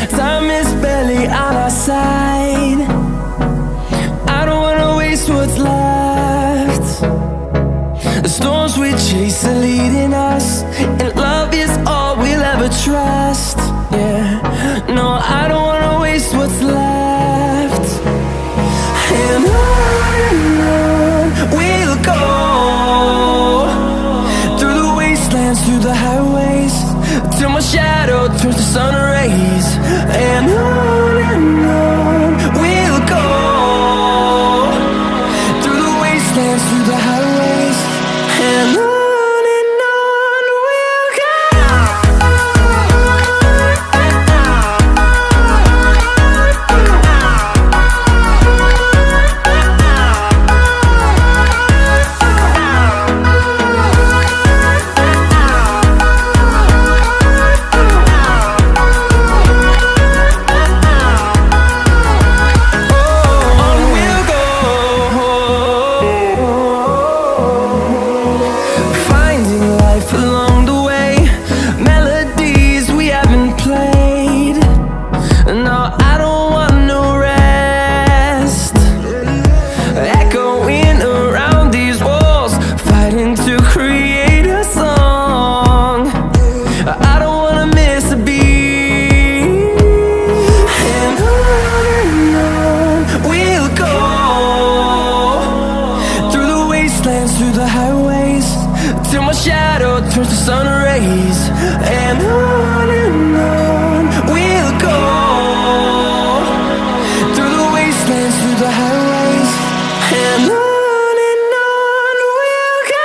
Time is barely on our side. I don't wanna waste what's left. The storms we chase are leading us, and love is all we'll ever trust. Yeah, no, I don't wanna waste what's left. And on we'll go, through the wastelands, through the highways, till my shadow turns to sun